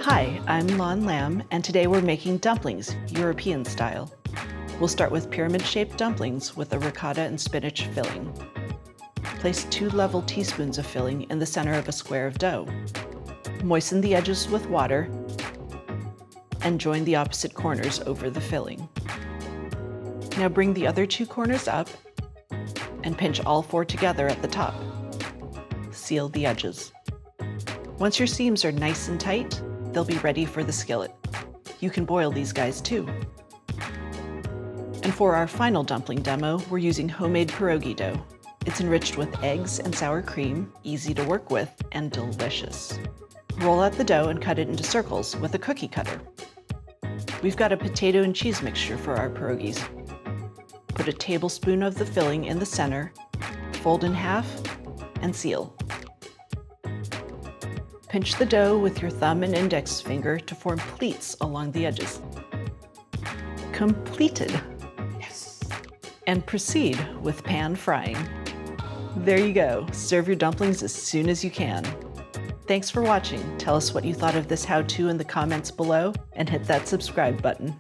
Hi, I'm Lon Lamb, and today we're making dumplings, European style. We'll start with pyramid-shaped dumplings with a ricotta and spinach filling. Place 2 level teaspoons of filling in the center of a square of dough. Moisten the edges with water and join the opposite corners over the filling. Now bring the other 2 corners up and pinch all 4 together at the top. Seal the edges. Once your seams are nice and tight, they'll be ready for the skillet. You can boil these guys too. And for our final dumpling demo, we're using homemade pierogi dough. It's enriched with eggs and sour cream, easy to work with, and delicious. Roll out the dough and cut it into circles with a cookie cutter. We've got a potato and cheese mixture for our pierogis. Put a tablespoon of the filling in the center, fold in half, and seal. Pinch the dough with your thumb and index finger to form pleats along the edges. Completed. Yes. And proceed with pan frying. There you go. Serve your dumplings as soon as you can. Thanks for watching. Tell us what you thought of this how-to in the comments below and hit that subscribe button.